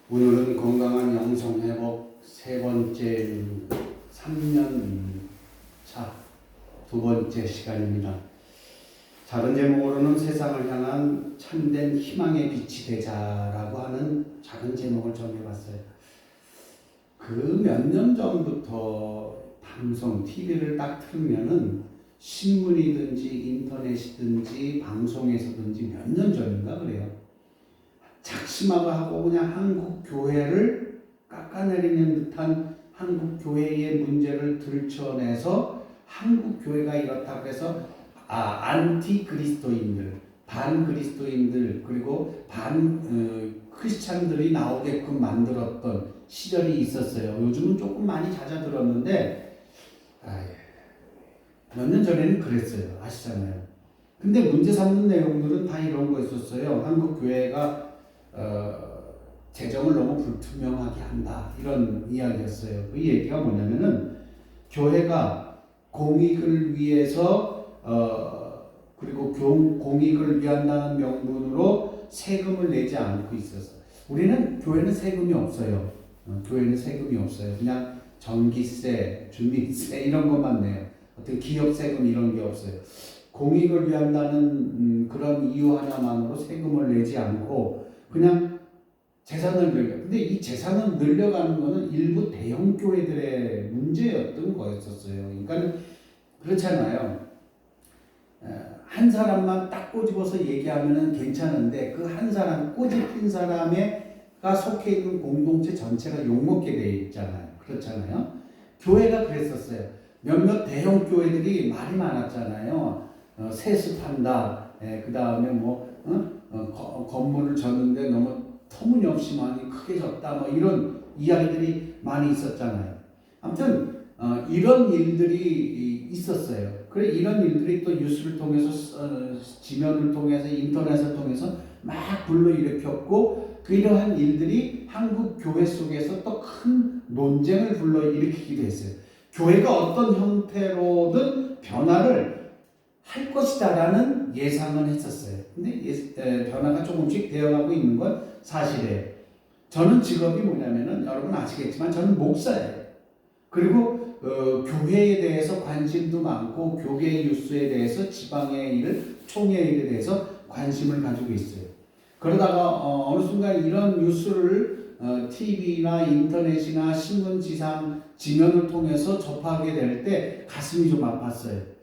오늘은 건강한 영성 회복 세 번째 3년 차 두 번째 시간입니다. 작은 제목으로는 세상을 향한 참된 희망의 빛이 되자라고 하는 작은 제목을 정해봤어요. 그 몇 년 전부터 방송, TV를 딱 틀면은 신문이든지 인터넷이든지 방송에서든지 몇 년 전인가 그래요. 작심하고 그냥 한국 교회를 깎아내리는 듯한 한국 교회의 문제를 들춰내서 한국 교회가 이렇다고 해서 안티 그리스도인들, 반 그리스도인들 그리고 반 크리스찬들이 나오게끔 만들었던 시절이 있었어요. 요즘은 조금 많이 잦아들었는데 몇 년 전에는 그랬어요. 아시잖아요. 근데 문제 삼는 내용들은 다 이런 거였었어요. 한국 교회가 재정을 너무 불투명하게 한다 이런 이야기였어요. 그 얘기가 뭐냐면은 교회가 공익을 위해서 그리고 공익을 위한다는 명분으로 세금을 내지 않고 있어서 우리는 교회는 세금이 없어요. 교회는 세금이 없어요. 그냥 전기세, 주민세 이런 것만 내요. 어떤 기업 세금 이런 게 없어요. 공익을 위한다는 그런 이유 하나만으로 세금을 내지 않고 그냥 재산을 늘려. 근데 이 재산을 늘려가는 거는 일부 대형 교회들의 문제였던 거였었어요. 그러니까 그렇잖아요. 한 사람만 딱 꼬집어서 얘기하면은 괜찮은데 그 한 사람 꼬집힌 사람에가 속해 있는 공동체 전체가 욕먹게 돼 있잖아요. 그렇잖아요. 교회가 그랬었어요. 몇몇 대형 교회들이 말이 많았잖아요. 세습한다. 그 다음에 건물을 졌는데 너무 터무니없이 많이 크게 졌다. 뭐 이런 이야기들이 많이 있었잖아요. 아무튼 이런 일들이 있었어요. 그래 이런 일들이 또 뉴스를 통해서 지면을 통해서 인터넷을 통해서 막 불러일으켰고 이러한 일들이 한국 교회 속에서 또 큰 논쟁을 불러일으키기도 했어요. 교회가 어떤 형태로든 변화를 할 것이다라는 예상은 했었어요. 근데 변화가 조금씩 되어가고 있는 건 사실이에요. 저는 직업이 뭐냐면은 여러분 아시겠지만 저는 목사예요. 그리고 교회에 대해서 관심도 많고 교계 뉴스에 대해서 지방의 일, 총회의 일에 대해서 관심을 가지고 있어요. 그러다가 어느 순간 이런 뉴스를 TV나 인터넷이나 신문 지상 지면을 통해서 접하게 될 때 가슴이 좀 아팠어요.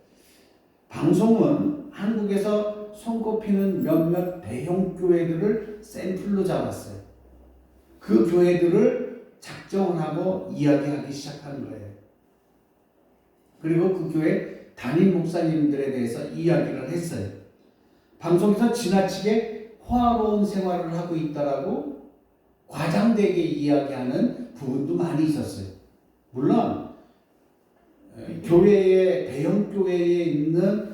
방송은 한국에서 손꼽히는 몇몇 대형 교회들을 샘플로 잡았어요. 그 교회들을 작정을 하고 이야기하기 시작한 거예요. 그리고 그 교회 담임 목사님들에 대해서 이야기를 했어요. 방송에서 지나치게 화로운 생활을 하고 있다라고 과장되게 이야기하는 부분도 많이 있었어요. 물론 교회에 대형 교회에 있는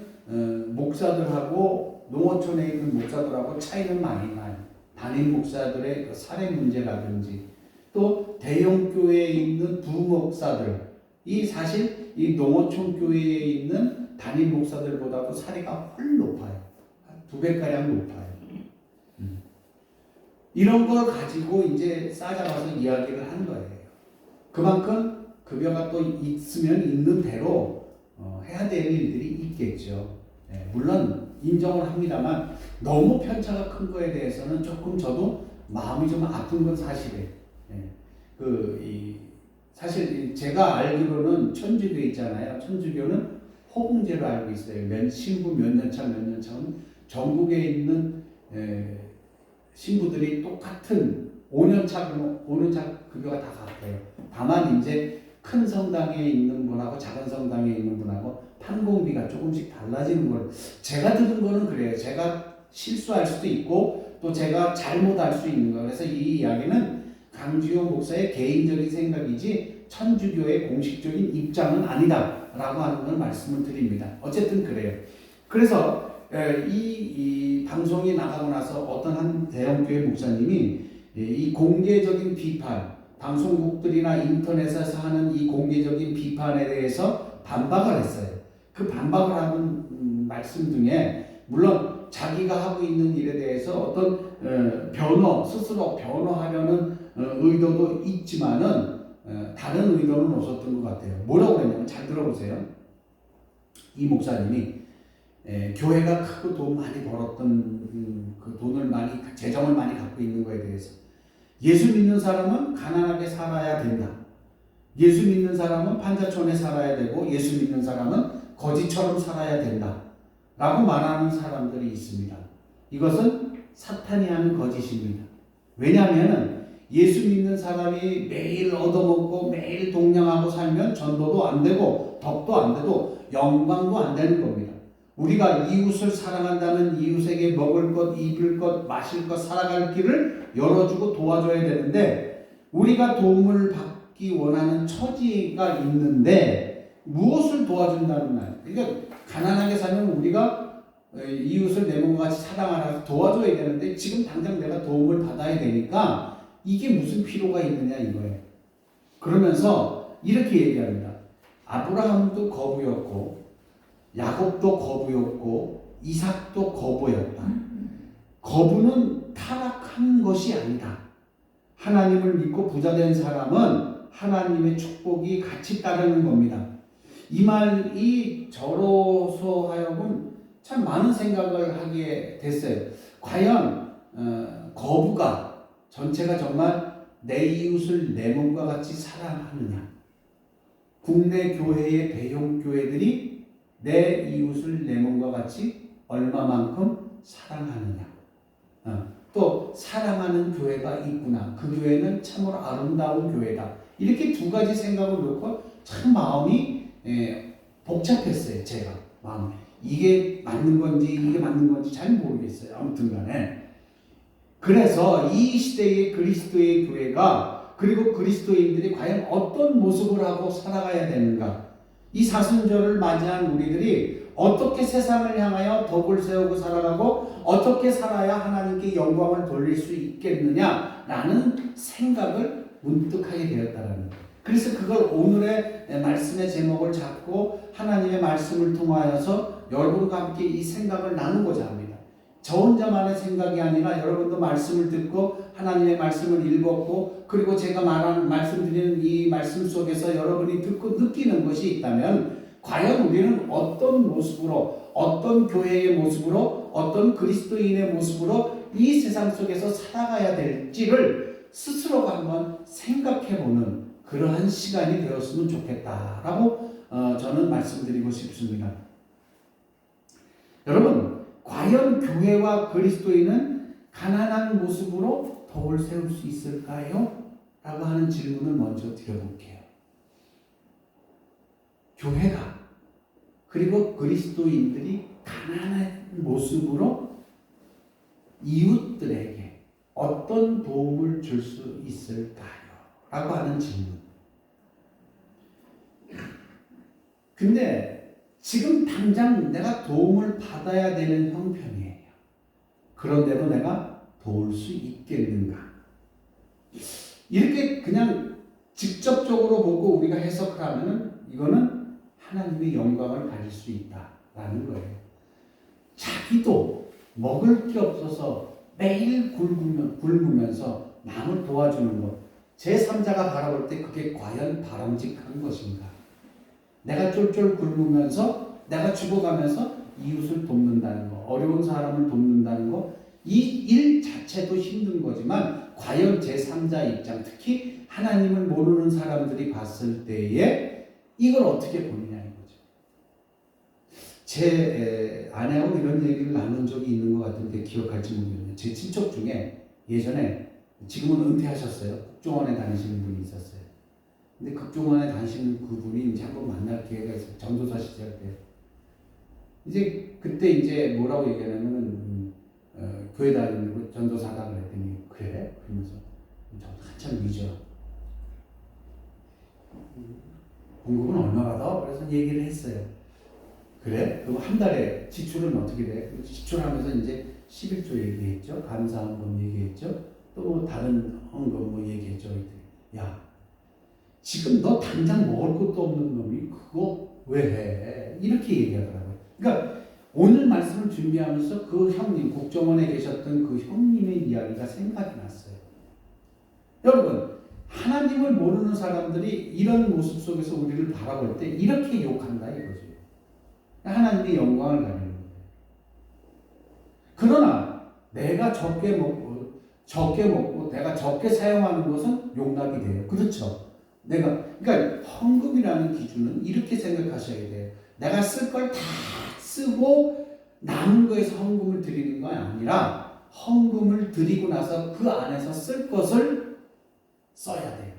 목사들하고 농어촌에 있는 목사들하고 차이는 많이 나요. 담임 목사들의 사례 문제라든지 또 대형 교회에 있는 부목사들이 사실 이 농어촌 교회에 있는 담임 목사들보다도 사례가 훨 높아요. 2배가량 높아요. 이런 걸 가지고 이제 싸잡아서 이야기를 한 거예요. 그만큼 급여가 또 있으면 있는 대로 해야 되는 일들이 있겠죠. 물론 인정을 합니다만 너무 편차가 큰 거에 대해서는 조금 저도 마음이 좀 아픈 건 사실이에요. 사실 제가 알기로는 천주교 있잖아요. 천주교는 호봉제로 알고 있어요. 신부 몇 년 차는 전국에 있는 신부들이 똑같은 5년차 급여가 다 같아요. 다만 이제 큰 성당에 있는 분하고 작은 성당에 있는 분하고 판공비가 조금씩 달라지는 걸 제가 들은 거는 그래요. 제가 실수할 수도 있고 또 제가 잘못할 수 있는 거. 그래서 이 이야기는 강주용 목사의 개인적인 생각이지 천주교의 공식적인 입장은 아니다라고 하는 걸 말씀을 드립니다. 어쨌든 그래요. 그래서 이 방송이 나가고 나서 어떤 한 대형교회 목사님이 이 공개적인 비판, 방송국들이나 인터넷에서 하는 이 공개적인 비판에 대해서 반박을 했어요. 그 반박을 하는 말씀 중에 물론 자기가 하고 있는 일에 대해서 어떤 스스로 변호하려는 의도도 있지만은 다른 의도는 없었던 것 같아요. 뭐라고 그랬냐면 잘 들어보세요. 이 목사님이 교회가 크고 돈 많이 벌었던 그 돈을 많이 재정을 많이 갖고 있는 거에 대해서 예수 믿는 사람은 가난하게 살아야 된다. 예수 믿는 사람은 판자촌에 살아야 되고 예수 믿는 사람은 거지처럼 살아야 된다. 라고 말하는 사람들이 있습니다. 이것은 사탄이 하는 거짓입니다. 왜냐하면 예수 믿는 사람이 매일 얻어먹고 매일 동냥하고 살면 전도도 안 되고 덕도 안 되고 영광도 안 되는 겁니다. 우리가 이웃을 사랑한다면 이웃에게 먹을 것, 입을 것, 마실 것, 살아갈 길을 열어주고 도와줘야 되는데 우리가 도움을 받기 원하는 처지가 있는데 무엇을 도와준다는 말? 그러니까 가난하게 살면 우리가 이웃을 내 몸과 같이 사랑하라 도와줘야 되는데 지금 당장 내가 도움을 받아야 되니까 이게 무슨 필요가 있느냐 이거예요. 그러면서 이렇게 얘기합니다. 아브라함도 거부였고 야곱도 거부였고 이삭도 거부였다. 거부는 타락한 것이 아니다. 하나님을 믿고 부자된 사람은 하나님의 축복이 같이 따르는 겁니다. 이 말이 저로서 하여금 참 많은 생각을 하게 됐어요. 과연 거부가 전체가 정말 내 이웃을 내 몸과 같이 사랑하느냐? 국내 교회의 대형 교회들이 내 이웃을 내 몸과 같이 얼마만큼 사랑하느냐? 또 사랑하는 교회가 있구나. 그 교회는 참으로 아름다운 교회다. 이렇게 두 가지 생각을 놓고 참 마음이 복잡했어요. 제가 마음에. 이게 맞는 건지 잘 모르겠어요. 아무튼 간에. 그래서 이 시대의 그리스도의 교회가 그리고 그리스도인들이 과연 어떤 모습을 하고 살아가야 되는가? 이 사순절을 맞이한 우리들이 어떻게 세상을 향하여 덕을 세우고 살아가고 어떻게 살아야 하나님께 영광을 돌릴 수 있겠느냐라는 생각을 문득 하게 되었다라는 거예요. 그래서 그걸 오늘의 말씀의 제목을 잡고 하나님의 말씀을 통하여서 여러분과 함께 이 생각을 나누고자 합니다. 저 혼자만의 생각이 아니라 여러분도 말씀을 듣고 하나님의 말씀을 읽었고 그리고 제가 말씀드리는 이 말씀 속에서 여러분이 듣고 느끼는 것이 있다면 과연 우리는 어떤 모습으로 어떤 교회의 모습으로 어떤 그리스도인의 모습으로 이 세상 속에서 살아가야 될지를 스스로가 한번 생각해보는 그러한 시간이 되었으면 좋겠다라고 저는 말씀드리고 싶습니다. 여러분, 과연 교회와 그리스도인은 가난한 모습으로 덕을 세울 수 있을까요? 라고 하는 질문을 먼저 드려볼게요. 교회가 그리고 그리스도인들이 가난한 모습으로 이웃들에게 어떤 도움을 줄 수 있을까요? 라고 하는 질문. 근데 지금 당장 내가 도움을 받아야 되는 형편이에요. 그런데도 내가 도울 수 있겠는가? 이렇게 그냥 직접적으로 보고 우리가 해석을 하면은 이거는 하나님의 영광을 가질 수 있다라는 거예요. 자기도 먹을 게 없어서 매일 굶으면서 남을 도와주는 것. 제3자가 바라볼 때 그게 과연 바람직한 것인가? 내가 쫄쫄 굶으면서 내가 죽어가면서 이웃을 돕는다는 거, 어려운 사람을 돕는다는 거, 이 일 자체도 힘든 거지만 과연 제3자 입장, 특히 하나님을 모르는 사람들이 봤을 때에 이걸 어떻게 보느냐는 거죠. 제 아내하고 이런 얘기를 나눈 적이 있는 것 같은데 기억할지 모르겠네요. 제 친척 중에 예전에 지금은 은퇴하셨어요. 국정원에 다니시는 분이 있었어요. 근데 국정원에 다니시는 그분이 이제 한번 만날 기회가 있어요. 전도사 시절 때. 이제 그때 이제 뭐라고 얘기하냐면은 교회 다니는 전도사다 그랬더니 그래? 그러면서 저 한참 늦어. 봉급은 얼마 받아? 그래서 얘기를 했어요. 그래? 그럼 한 달에 지출은 어떻게 돼? 지출하면서 이제 11조 얘기했죠. 감사헌금 얘기했죠. 또 뭐 다른 헌금 뭐 얘기했죠. 야, 지금 너 당장 먹을 것도 없는 놈이 그거 왜 해? 이렇게 얘기하더라고요. 그러니까 오늘 말씀을 준비하면서 그 형님, 국정원에 계셨던 그 형님의 이야기가 생각이 났어요. 여러분, 하나님을 모르는 사람들이 이런 모습 속에서 우리를 바라볼 때 이렇게 욕한다 이거죠. 하나님의 영광을 가리는 거예요. 그러나 내가 적게 먹고 내가 적게 사용하는 것은 용납이 돼요. 그렇죠? 그러니까 헌금이라는 기준은 이렇게 생각하셔야 돼요. 내가 쓸 걸 다 쓰고 남은 거에서 헌금을 드리는 건 아니라 헌금을 드리고 나서 그 안에서 쓸 것을 써야 돼요.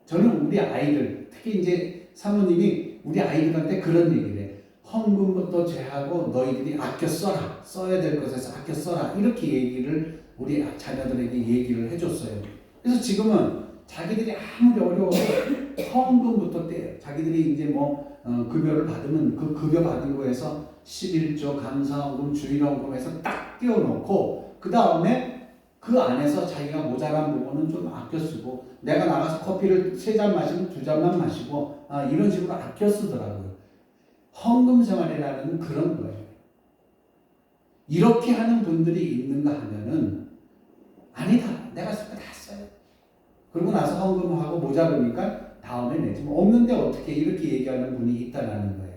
저는 우리 아이들, 특히 이제 사모님이 우리 아이들한테 그런 얘기를 해요. 헌금부터 제하고 너희들이 아껴 써라. 써야 될 것에서 아껴 써라. 이렇게 얘기를 우리 자녀들에게 얘기를 해줬어요. 그래서 지금은 자기들이 아무리 어려워도 헌금부터 떼요. 자기들이 이제 급여를 받으면 그 급여 받은 거에서 11조 감사헌금, 주일헌금에서 딱 띄워놓고 그 다음에 그 안에서 자기가 모자란 부분은 좀 아껴 쓰고 내가 나가서 커피를 3잔 마시면 2잔만 마시고 이런 식으로 아껴 쓰더라고요. 헌금 생활이라는 그런 거예요. 이렇게 하는 분들이 있는가 하면은 아니다. 내가 쓸 거 다 써요. 그러고 나서 헌금하고 모자르니까 다음에 내지. 없는데 어떻게 이렇게 얘기하는 분이 있다라는 거예요.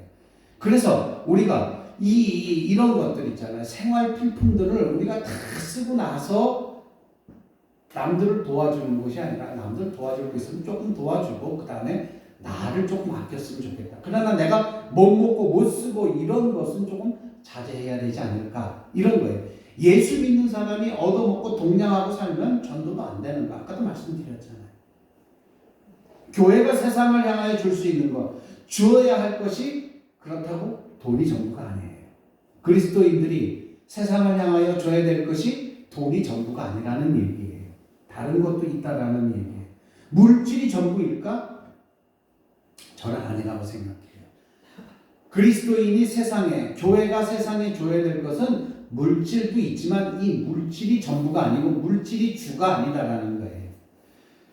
그래서 우리가 이런 것들 있잖아요. 생활 필품들을 우리가 다 쓰고 나서 남들을 도와주는 것이 아니라 남들 도와줄 거 있으면 조금 도와주고 그 다음에 나를 조금 아꼈으면 좋겠다. 그러나 내가 못 먹고 못 쓰고 이런 것은 조금 자제해야 되지 않을까 이런 거예요. 예수 믿는 사람이 얻어먹고 동냥하고 살면 전도도 안 되는 거 아까도 말씀드렸잖아요. 교회가 세상을 향하여 줄 수 있는 것, 주어야 할 것이 그렇다고 돈이 전부가 아니에요. 그리스도인들이 세상을 향하여 줘야 될 것이 돈이 전부가 아니라는 얘기예요. 다른 것도 있다라는 얘기예요. 물질이 전부일까? 저는 아니라고 생각해요. 그리스도인이 교회가 세상에 줘야 될 것은 물질도 있지만 이 물질이 전부가 아니고 물질이 주가 아니다라는 거예요.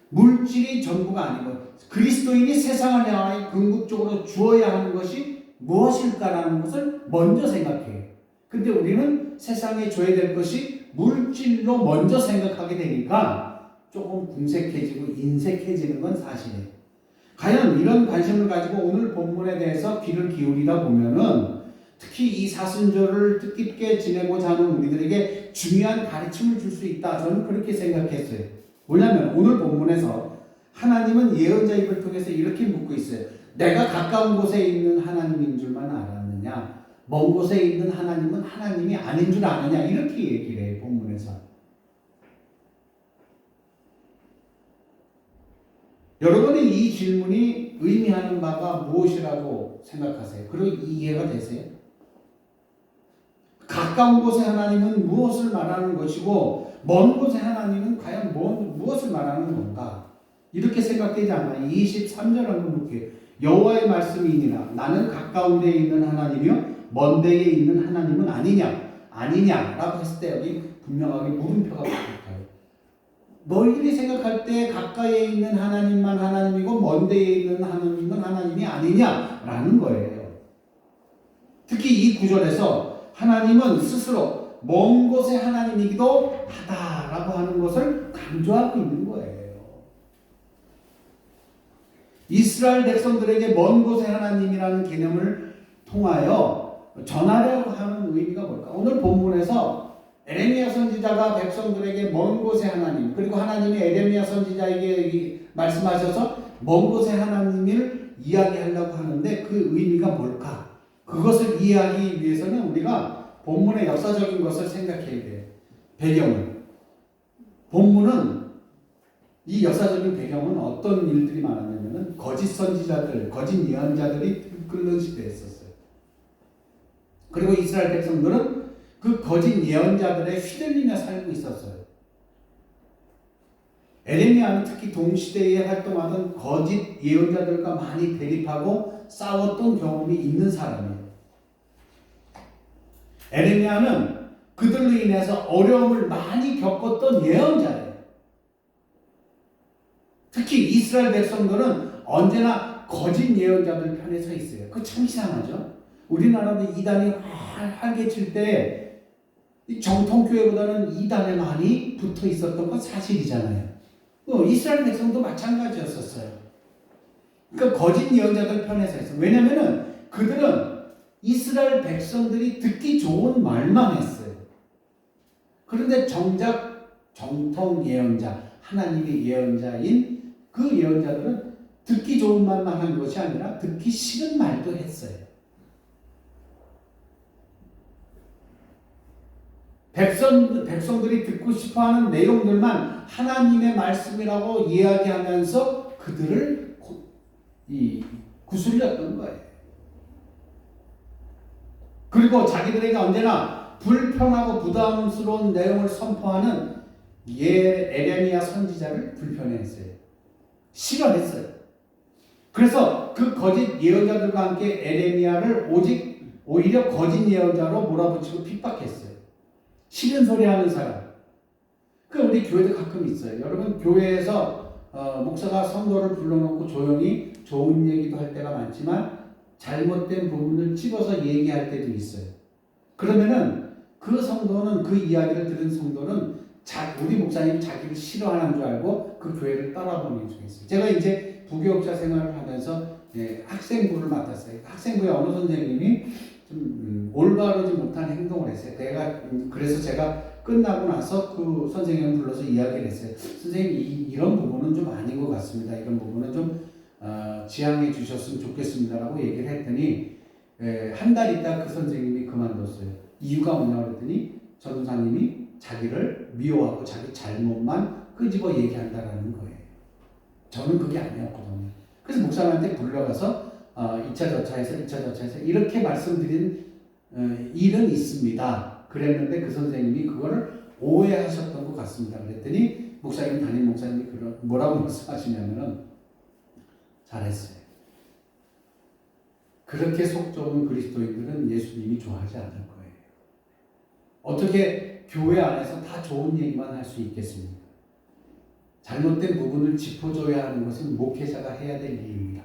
물질이 전부가 아니고 그리스도인이 세상을 향하여 궁극적으로 주어야 하는 것이 무엇일까라는 것을 먼저 생각해요. 근데 우리는 세상에 줘야 될 것이 물질로 먼저 생각하게 되니까 조금 궁색해지고 인색해지는 건 사실이에요. 과연 이런 관심을 가지고 오늘 본문에 대해서 귀를 기울이다 보면은 특히 이 사순절을 뜻깊게 지내고자 하는 우리들에게 중요한 가르침을 줄 수 있다. 저는 그렇게 생각했어요. 뭐냐면 오늘 본문에서 하나님은 예언자 입을 통해서 이렇게 묻고 있어요. 내가 가까운 곳에 있는 하나님인 줄만 알았느냐? 먼 곳에 있는 하나님은 하나님이 아닌 줄 아느냐? 이렇게 얘기를 해요. 본문에서. 여러분은 이 질문이 의미하는 바가 무엇이라고 생각하세요? 그리고 이해가 되세요? 가까운 곳의 하나님은 무엇을 말하는 것이고 먼 곳의 하나님은 과연 무엇을 말하는 건가? 이렇게 생각되지 않아요. 23절 한번 볼게요. 여호와의 말씀이니라 나는 가까운 데에 있는 하나님이요 먼 데에 있는 하나님은 아니냐라고 했을 때 여기 분명하게 물음표가 붙어요. 너희들이 생각할 때 가까이에 있는 하나님만 하나님이고 먼 데에 있는 하나님은 하나님이 아니냐라는 거예요. 특히 이 구절에서 하나님은 스스로 먼 곳의 하나님이기도 하다라고 하는 것을 강조하고 있는 거예요. 이스라엘 백성들에게 먼 곳의 하나님이라는 개념을 통하여 전하려고 하는 의미가 뭘까? 오늘 본문에서 에레미야 선지자가 백성들에게 먼 곳의 하나님, 그리고 하나님이 에레미야 선지자에게 말씀하셔서 먼 곳의 하나님을 이야기하려고 하는데 그 의미가 뭘까? 그것을 이해하기 위해서는 우리가 본문의 역사적인 것을 생각해야 돼요. 배경은. 본문은 이 역사적인 배경은 어떤 일들이 많았냐면 거짓 선지자들, 거짓 예언자들이 끓는 시대였었어요. 그리고 이스라엘 백성들은 그 거짓 예언자들의 휘둘리며 살고 있었어요. 에레미야는 특히 동시대에 활동하던 거짓 예언자들과 많이 대립하고 싸웠던 경험이 있는 사람이에요. 에레미야는 그들로 인해서 어려움을 많이 겪었던 예언자예요. 특히 이스라엘 백성들은 언제나 거짓 예언자들 편에 서 있어요. 그거 참 이상하죠? 우리나라도 이단이 활개칠 때 정통교회보다는 이단에 많이 붙어 있었던 건 사실이잖아요. 이스라엘 백성도 마찬가지였었어요. 그러니까 거짓 예언자들 편에 서 있어요. 왜냐면은 그들은 이스라엘 백성들이 듣기 좋은 말만 했어요. 그런데 정작 정통 예언자, 하나님의 예언자인 그 예언자들은 듣기 좋은 말만 한 것이 아니라 듣기 싫은 말도 했어요. 백성들이 듣고 싶어하는 내용들만 하나님의 말씀이라고 이야기하면서 그들을 구슬렸던 거예요. 그리고 자기들에게 언제나 불편하고 부담스러운 내용을 선포하는 에레미야 선지자를 불편해했어요. 싫어했어요. 그래서 그 거짓 예언자들과 함께 에레미야를 오히려 거짓 예언자로 몰아붙이고 핍박했어요. 싫은 소리 하는 사람. 우리 교회도 가끔 있어요. 여러분, 교회에서 목사가 성도를 불러놓고 조용히 좋은 얘기도 할 때가 많지만 잘못된 부분을 집어서 얘기할 때도 있어요. 그러면은 그 성도는, 그 이야기를 들은 성도는 우리 목사님이 자기를 싫어하는 줄 알고 그 교회를 떠나보는 경우가 있어요. 제가 이제 부교육자 생활을 하면서 학생부를 맡았어요. 학생부의 어느 선생님이 좀 올바르지 못한 행동을 했어요. 그래서 제가 끝나고 나서 그 선생님을 불러서 이야기를 했어요. 선생님, 이런 부분은 좀 아닌 것 같습니다. 이런 부분은 좀 지양해 주셨으면 좋겠습니다라고 얘기를 했더니 한 달 있다 그 선생님이 그만뒀어요. 이유가 뭐냐고 그랬더니 전도사님이 자기를 미워하고 자기 잘못만 끄집어 얘기한다라는 거예요. 저는 그게 아니었거든요. 그래서 목사님한테 불러가서 2차 저차에서 이렇게 말씀드린 일은 있습니다. 그랬는데 그 선생님이 그거를 오해하셨던 것 같습니다. 그랬더니 담임 목사님이 뭐라고 말씀하시냐면은 잘했어요. 그렇게 속 좁은 그리스도인들은 예수님이 좋아하지 않을 거예요. 어떻게 교회 안에서 다 좋은 얘기만 할 수 있겠습니까? 잘못된 부분을 짚어줘야 하는 것은 목회자가 해야 될 일입니다.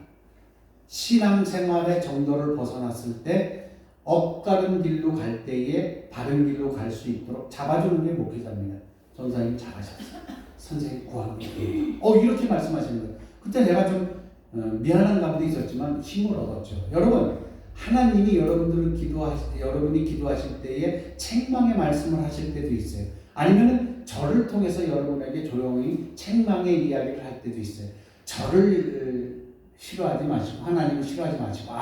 신앙생활의 정도를 벗어났을 때 엇가른 길로 갈 때에 바른 길로 갈 수 있도록 잡아주는 게 목회자입니다. 전사님 잘하셨어요. 선생님 구합니다. 이렇게 말씀하시는 거예요. 그때 내가 좀 미안한 감도 있었지만 힘을 얻었죠. 여러분, 하나님이 여러분이 기도하실 때에 책망의 말씀을 하실 때도 있어요. 아니면 저를 통해서 여러분에게 조용히 책망의 이야기를 할 때도 있어요. 저를 싫어하지 마시고 하나님을 싫어하지 마시고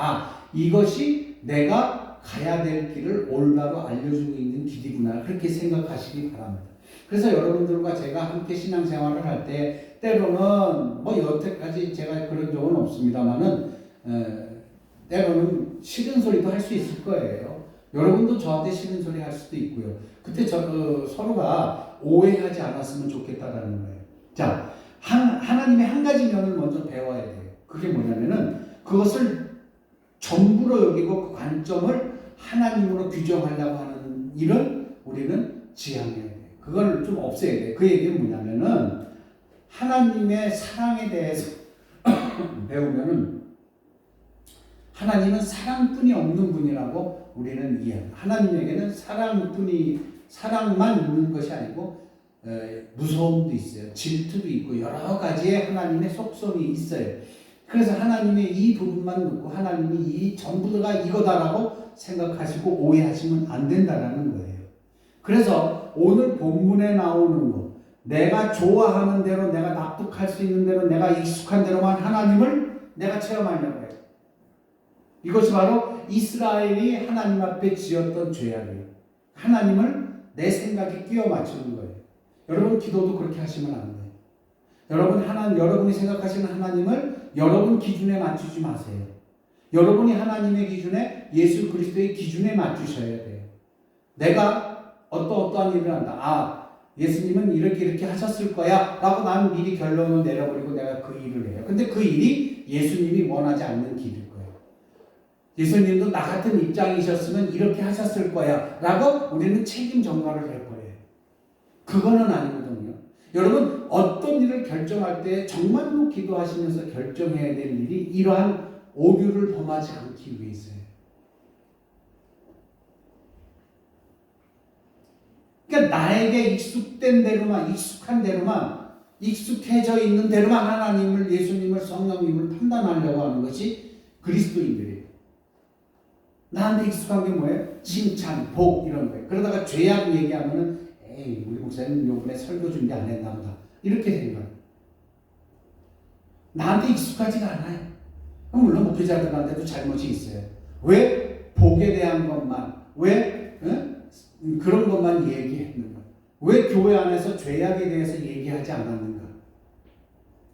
이것이 내가 가야 될 길을 올바로 알려주고 있는 길이구나, 그렇게 생각하시기 바랍니다. 그래서 여러분들과 제가 함께 신앙생활을 할 때 때로는 여태까지 제가 그런 적은 없습니다만은 때로는 싫은 소리도 할 수 있을 거예요. 여러분도 저한테 싫은 소리 할 수도 있고요. 그때 서로가 오해하지 않았으면 좋겠다라는 거예요. 자, 하나님의 한 가지 면을 먼저 배워야 돼요. 그게 뭐냐면은 그것을 전부로 여기고 그 관점을 하나님으로 규정하려고 하는 일은 우리는 지향해야 돼요. 그걸 좀 없애야 돼요. 그 얘기는 뭐냐면은 하나님의 사랑에 대해서 배우면은 하나님은 사랑뿐이 없는 분이라고 우리는 이해합니다. 하나님에게는 사랑만 있는 것이 아니고 무서움도 있어요. 질투도 있고 여러 가지의 하나님의 속성이 있어요. 그래서 하나님의 이 부분만 듣고 하나님이 이 전부가 이거다라고 생각하시고 오해하시면 안 된다라는 거예요. 그래서 오늘 본문에 나오는 것, 내가 좋아하는 대로, 내가 납득할 수 있는 대로, 내가 익숙한 대로만 하나님을 내가 체험하려고 해요. 이것이 바로 이스라엘이 하나님 앞에 지었던 죄악이에요. 하나님을 내 생각에 끼워 맞추는 거예요. 여러분 기도도 그렇게 하시면 안 돼요. 여러분이 생각하시는 하나님을 여러분 기준에 맞추지 마세요. 여러분이 하나님의 기준에, 예수 그리스도의 기준에 맞추셔야 돼요. 내가 어떠한 일을 한다. 예수님은 이렇게 하셨을 거야 라고 나는 미리 결론을 내려버리고 내가 그 일을 해요. 근데 그 일이 예수님이 원하지 않는 길일 거예요. 예수님도 나 같은 입장이셨으면 이렇게 하셨을 거야 라고 우리는 책임 전가를 할 거예요. 그거는 아니거든요. 여러분, 어떤 일을 결정할 때 정말로 기도하시면서 결정해야 될 일이 이러한 오류를 범하지 않기 위해서예요. 그러니까 나에게 익숙한 대로만 익숙해져 있는 대로만 하나님을, 예수님을, 성령님을 판단하려고 하는 것이 그리스도인들이에요. 나한테 익숙한 게 뭐예요? 칭찬, 복 이런 거예요. 그러다가 죄악 얘기하면은 에이 우리 목사님 요번에 설교 준비 안 했나 보다 이렇게 생각해요. 나한테 익숙하지가 않아요. 물론 목회자들한테도 잘못이 있어요. 왜 복에 대한 것만, 왜 그런 것만 얘기했는가? 왜 교회 안에서 죄악에 대해서 얘기하지 않았는가?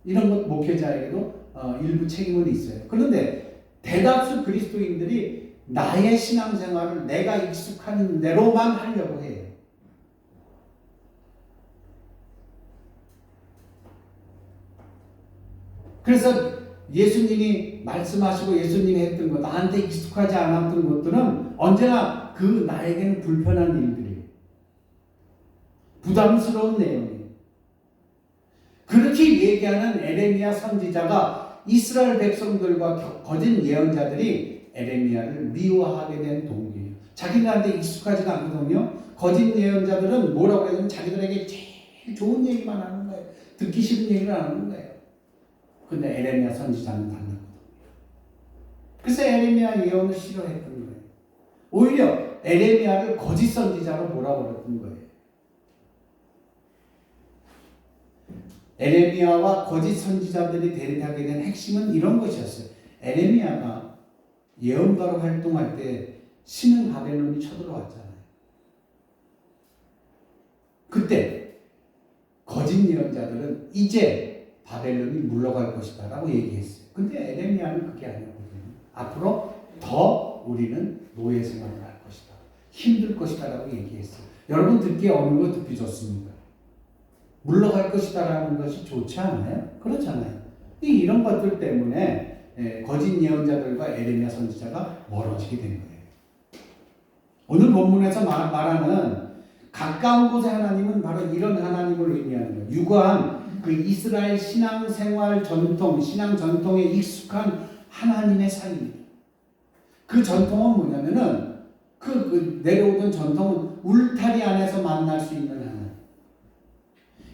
이런 것 목회자에게도 일부 책임은 있어요. 그런데 대다수 그리스도인들이 나의 신앙생활을 내가 익숙한 대로만 하려고 해요. 그래서 예수님이 말씀하시고 예수님이 했던 것, 나한테 익숙하지 않았던 것들은 언제나 그 나에게는 불편한 일들이에요. 부담스러운 내용이에요. 그렇게 얘기하는 에레미야 선지자가 이스라엘 백성들과 거짓 예언자들이 에레미야를 미워하게 된 동기예요. 자기들한테 익숙하지가 않거든요. 거짓 예언자들은 뭐라고 해야 되면 자기들에게 제일 좋은 얘기만 하는 거예요. 듣기 싫은 얘기를 하는 거예요. 근데 에레미야 선지자는 달랐거든요. 그래서 에레미야 예언을 싫어했던 거예요. 오히려 에레미야를 거짓 선지자로 몰아버렸던 거예요. 에레미야와 거짓 선지자들이 대립하게 된 핵심은 이런 것이었어요. 에레미야가 예언가로 활동할 때 신은 바벨론이 쳐들어왔잖아요. 그때 거짓 예언자들은 이제 바벨론이 물러갈 것이다 라고 얘기했어요. 근데 에레미야는 그게 아니었거든요. 앞으로 더 우리는 노예 생활을 할 것이다. 힘들 것이다 라고 얘기했어요. 여러분 듣기에 어느 거 듣기 좋습니까? 물러갈 것이다 라는 것이 좋지 않아요? 그렇잖아요. 이런 것들 때문에 거짓 예언자들과 에레미야 선지자가 멀어지게 된 거예요. 오늘 본문에서 말하는 가까운 곳의 하나님은 바로 이런 하나님을 의미하는 거예요. 유구한 그 이스라엘 신앙생활 전통, 신앙 전통에 익숙한 하나님의 사이입니다. 그 전통은 뭐냐면은 그 내려오던 전통은 울타리 안에서 만날 수 있는 하나님.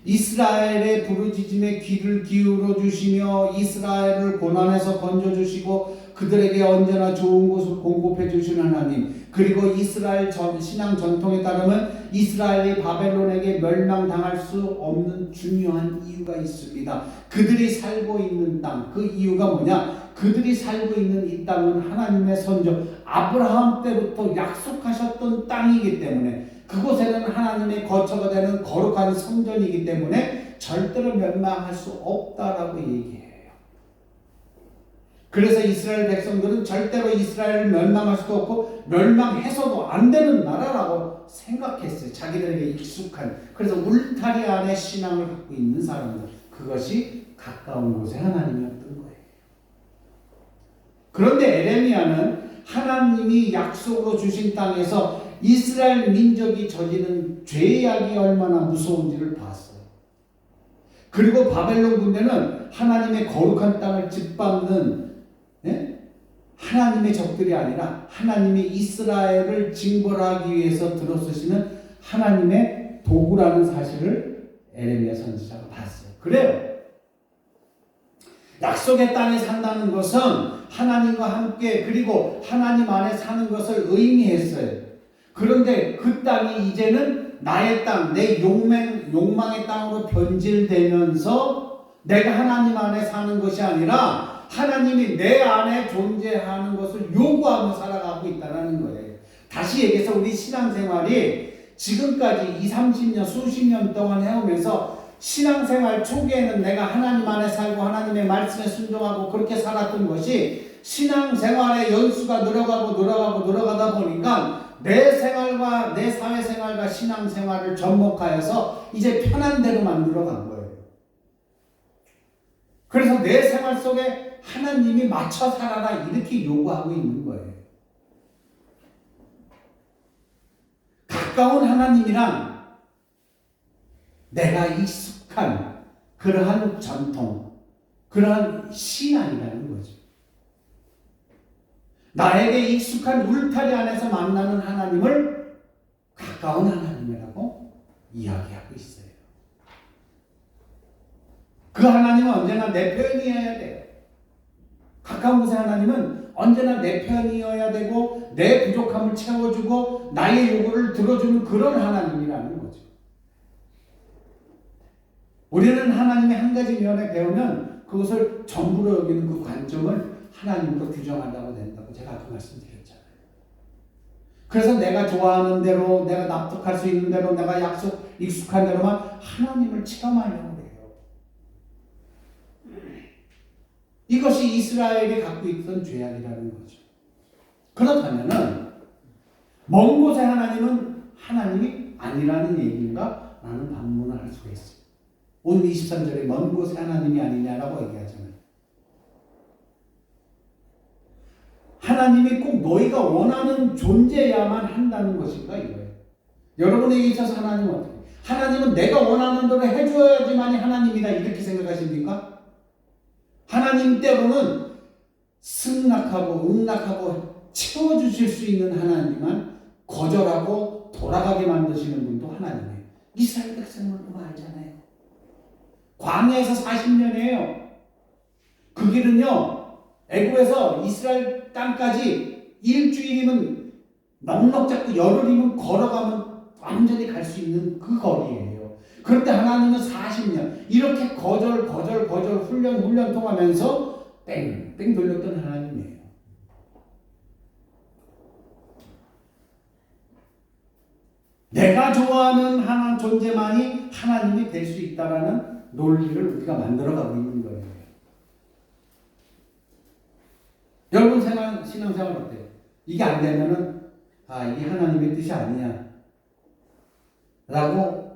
이스라엘의 부르짖음에 귀를 기울여 주시며 이스라엘을 고난에서 건져 주시고 그들에게 언제나 좋은 곳을 공급해 주시는 하나님. 그리고 이스라엘 신앙 전통에 따르면 이스라엘이 바벨론에게 멸망당할 수 없는 중요한 이유가 있습니다. 그들이 살고 있는 땅, 그 이유가 뭐냐? 그들이 살고 있는 이 땅은 하나님의 선조 아브라함 때부터 약속하셨던 땅이기 때문에 그곳에는 하나님의 거처가 되는 거룩한 성전이기 때문에 절대로 멸망할 수 없다라고 얘기해요. 그래서 이스라엘 백성들은 절대로 이스라엘을 멸망할 수도 없고 멸망해서도 안 되는 나라라고 생각했어요. 자기들에게 익숙한. 그래서 울타리 안에 신앙을 갖고 있는 사람들. 그것이 가까운 곳에 하나님이었던 거예요. 그런데 에레미야는 하나님이 약속으로 주신 땅에서 이스라엘 민족이 저지른 죄악이 얼마나 무서운지를 봤어요. 그리고 바벨론 군대는 하나님의 거룩한 땅을 짓밟는 하나님의 적들이 아니라 하나님이 이스라엘을 징벌하기 위해서 들어서시는 하나님의 도구라는 사실을 에레미야 선지자가 봤어요. 그래요. 약속의 땅에 산다는 것은 하나님과 함께 그리고 하나님 안에 사는 것을 의미했어요. 그런데 그 땅이 이제는 나의 땅, 내 욕망의 땅으로 변질되면서 내가 하나님 안에 사는 것이 아니라 하나님이 내 안에 존재하는 것을 요구하며 살아가고 있다는 거예요. 다시 얘기해서 우리 신앙생활이 지금까지 20, 30년, 수십 년 동안 해오면서 신앙생활 초기에는 내가 하나님 안에 살고 하나님의 말씀에 순종하고 그렇게 살았던 것이 신앙생활의 연수가 늘어가다 보니까 내 생활과 내 사회생활과 신앙생활을 접목하여서 이제 편한 대로 만들어간 거예요. 그래서 내 생활 속에 하나님이 맞춰 살아라 이렇게 요구하고 있는 거예요. 가까운 하나님이란 내가 익숙한 그러한 전통, 그러한 신앙이라는 거죠. 나에게 익숙한 울타리 안에서 만나는 하나님을 가까운 하나님이라고 이야기하고 있어요. 그 하나님은 언제나 내 편이어야 돼요. 가까운 곳의 하나님은 언제나 내 편이어야 되고 내 부족함을 채워주고 나의 요구를 들어주는 그런 하나님이라는 거죠. 우리는 하나님의 한 가지 면에 배우면 그것을 전부로 여기는 그 관점을 하나님으로 규정한다고 된다고 제가 아까 말씀드렸잖아요. 그래서 내가 좋아하는 대로, 내가 납득할 수 있는 대로, 내가 익숙한 대로만 하나님을 체험하려고 해요. 이것이 이스라엘이 갖고 있던 죄악이라는 거죠. 그렇다면은 먼 곳의 하나님은 하나님이 아니라는 얘기인가? 라는 반문을 할 수가 있어요. 오늘 23절에 먼 곳의 하나님이 아니냐라고 얘기하잖아요. 하나님이 꼭 너희가 원하는 존재야만 한다는 것인가 이거예요. 여러분에게 있어서 하나님은 어떻게? 하나님은 내가 원하는 대로 해줘야지만이 하나님이다 이렇게 생각하십니까? 하나님 때로는 승낙하고 응낙하고 채워주실 수 있는 하나님만 거절하고 돌아가게 만드시는 분도 하나님이에요. 이스라엘 백성은 그거 알잖아요. 광야에서 40년이에요. 그 길은요, 애굽에서 이스라엘 땅까지 일주일이면 넉넉 잡고 열흘이면 걸어가면 완전히 갈 수 있는 그 거리예요. 그런데 하나님은 40년 이렇게 거절 훈련 통하면서 뺑뺑 돌렸던 하나님이에요. 내가 좋아하는 하나님 존재만이 하나님이 될 수 있다라는 논리를 우리가 만들어가고 있는 거예요. 여러분 신앙생활 어때요? 이게 안 되면은 이게 하나님의 뜻이 아니야 라고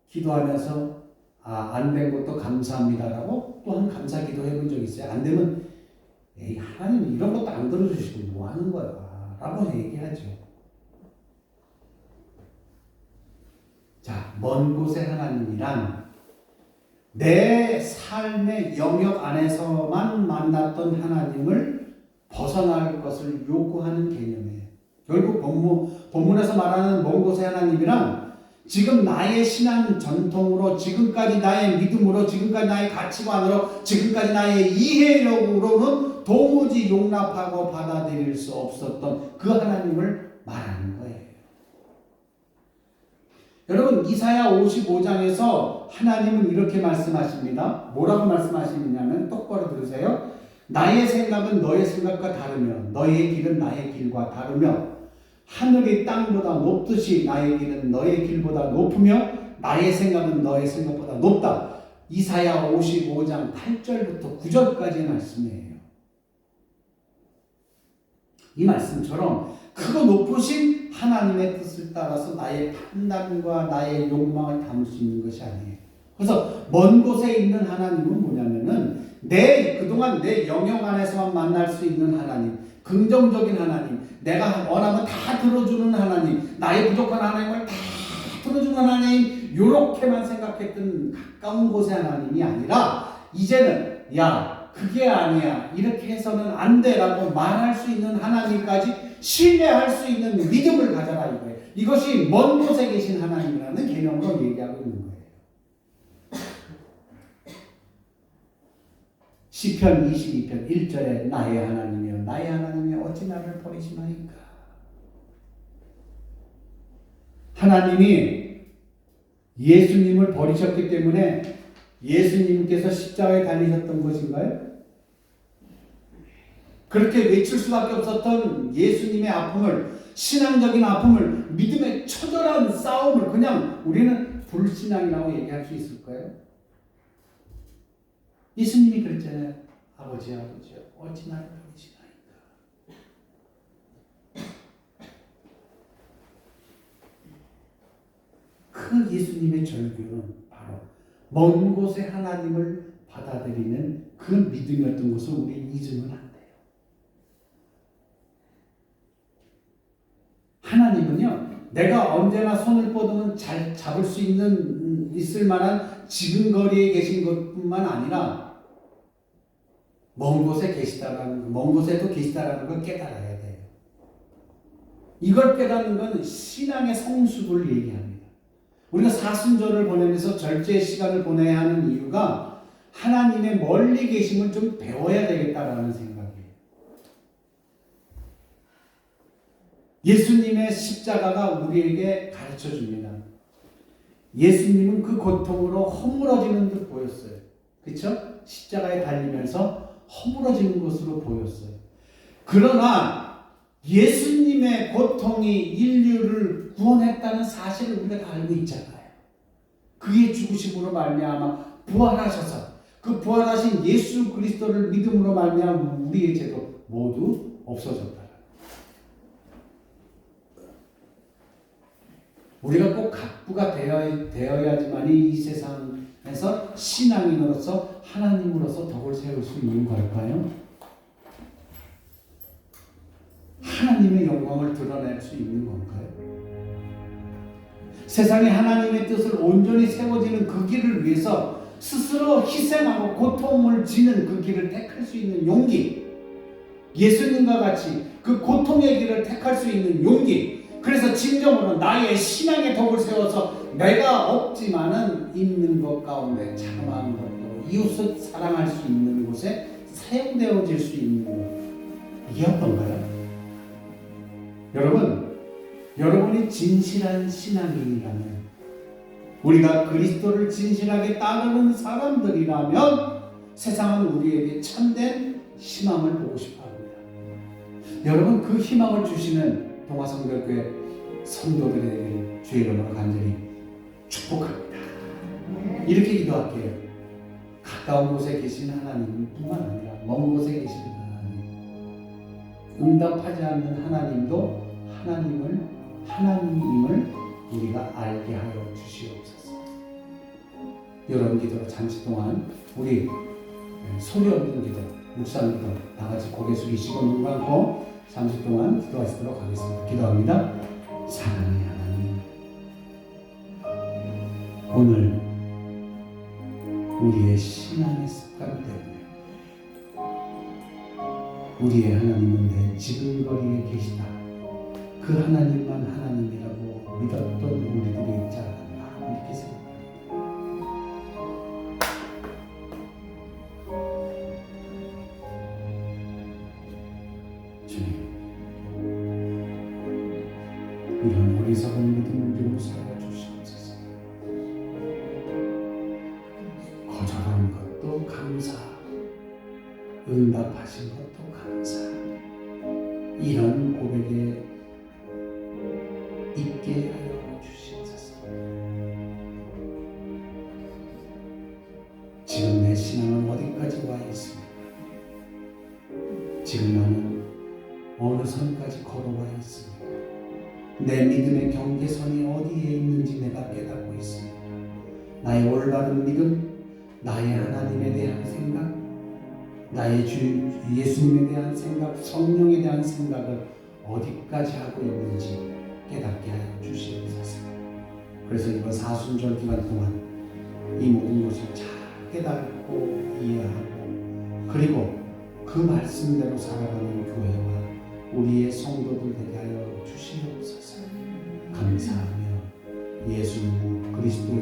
기도하면서 안 된 것도 감사합니다라고 또 한 감사 기도 해본 적 있어요. 안 되면 하나님 이런 것도 안 들어주시고 뭐 하는 거야 라고 얘기하죠. 자, 먼 곳의 하나님이란 내 삶의 영역 안에서만 만났던 하나님을 벗어날 것을 요구하는 개념이에요. 결국 본문에서 말하는 먼 곳의 하나님이란 지금 나의 신앙 전통으로, 지금까지 나의 믿음으로, 지금까지 나의 가치관으로, 지금까지 나의 이해력으로는 도무지 용납하고 받아들일 수 없었던 그 하나님을 말하는 거예요. 여러분, 이사야 55장에서 하나님은 이렇게 말씀하십니다. 뭐라고 말씀하시느냐면 똑바로 들으세요. 나의 생각은 너의 생각과 다르며 너의 길은 나의 길과 다르며 하늘이 땅보다 높듯이 나의 길은 너의 길보다 높으며 나의 생각은 너의 생각보다 높다. 이사야 55장 8절부터 9절까지의 말씀이에요. 이 말씀처럼 크고 높으신 하나님의 뜻을 따라서 나의 판단과 나의 욕망을 담을 수 있는 것이 아니에요. 그래서 먼 곳에 있는 하나님은 뭐냐면은 그동안 내 영역 안에서만 만날 수 있는 하나님, 긍정적인 하나님, 내가 원하면 다 들어주는 하나님, 나의 부족한 하나님을 다 들어주는 하나님, 요렇게만 생각했던 가까운 곳의 하나님이 아니라 이제는 그게 아니야, 이렇게 해서는 안 돼라고 말할 수 있는 하나님까지 신뢰할 수 있는 믿음을 가져라 이거예요. 이것이 먼 곳에 계신 하나님이라는 개념으로 얘기하고 있는 거예요. 시편 22편 1절에 나의 하나님이여 나의 하나님이여 어찌 나를 버리시나이까. 하나님이 예수님을 버리셨기 때문에 예수님께서 십자가에 달리셨던 것인가요? 그렇게 외칠 수밖에 없었던 예수님의 아픔을, 신앙적인 아픔을, 믿음의 처절한 싸움을 그냥 우리는 불신앙이라고 얘기할 수 있을까요? 예수님이 그랬잖아요. 아버지여 어찌 나를 버리시나이까. 그 예수님의 절규는 바로 먼 곳에 하나님을 받아들이는 그 믿음이었던 것을 우리 잊으면 안 돼요. 하나님은요, 내가 언제나 손을 뻗으면 잘 잡을 수 있을 만한 지금 거리에 계신 것뿐만 아니라 먼 곳에도 계시다라는 걸 깨달아야 돼요. 이걸 깨닫는 건 신앙의 성숙을 얘기합니다. 우리가 사순절을 보내면서 절제의 시간을 보내야 하는 이유가 하나님의 멀리 계심을 좀 배워야 되겠다라는 생각이에요. 예수님의 십자가가 우리에게 가르쳐 줍니다. 예수님은 그 고통으로 허물어지는 듯 보였어요. 그렇죠? 십자가에 달리면서 허물어지는 것으로 보였어요. 그러나 예수님의 고통이 인류를 구원했다는 사실을 우리가 다 알고 있잖아요. 그의 죽으심으로 말미암아 부활하셔서 그 부활하신 예수 그리스도를 믿음으로 말미암아 우리의 죄도 모두 없어졌다. 우리가 꼭 각부가 되어야지만 이 세상에서 신앙인으로서 하나님으로서 덕을 세울 수 있는 걸까요? 하나님의 영광을 드러낼 수 있는 건가요? 세상에 하나님의 뜻을 온전히 세워지는 그 길을 위해서 스스로 희생하고 고통을 지는 그 길을 택할 수 있는 용기, 예수님과 같이 그 고통의 길을 택할 수 있는 용기, 그래서 진정으로 나의 신앙의 덕을 세워서 내가 없지만은 있는 것 가운데 자그마한 것도 이웃을 사랑할 수 있는 곳에 사용되어질 수 있는 것, 이게 어떤가요? 여러분이 진실한 신앙인이라면, 우리가 그리스도를 진실하게 따르는 사람들이라면 세상은 우리에게 참된 희망을 보고 싶어 합니다. 여러분, 그 희망을 주시는 동화성결교회 성도들에게 주의 이름으로 간절히 축복합니다. 이렇게 기도할게요. 가까운 곳에 계신 하나님뿐만 아니라 먼 곳에 계신 하나님, 응답하지 않는 하나님도 하나님임을 우리가 알게 하여 주시옵소서. 여러분 기도로 잠시 동안 우리 소리 없는 기도, 묵상 기도 다 같이 고개 숙이시고 눈 감고 잠시 동안 기도하시도록 하겠습니다. 기도합니다. 사랑의 하나님, 오늘 우리의 신앙의 습관 때문에 우리의 하나님은 내 지근거리에 계시다, 그 하나님만 하나님이라고 믿었던 우리들이 있지 않았나 이렇게 생각합니다. 주님, 이런 어리석은 믿음을 용서하여 주시옵소서. 거절한 것도 감사, 응답하신 것도 감사, 이런 고백에 있게 하여 주시옵소서. 지금 내 신앙은 어디까지 와 있습니까? 지금 나는 어느 선까지 걸어와 있습니까? 내 믿음의 경계선이 어디에 있는지 내가 깨닫고 있습니다. 나의 올바른 믿음, 나의 하나님에 대한 생각, 나의 주 예수님에 대한 생각, 성령에 대한 생각을 어디까지 하고 있는지 깨닫게 하여 주시옵소서. 그래서 이번 사순절 기간 동안 이 모든 것을 잘 깨닫고 이해하고, 그리고 그 말씀대로 살아가는 교회와 우리의 성도들 되게 하여 주시옵소서. 감사하며 예수 그리스도의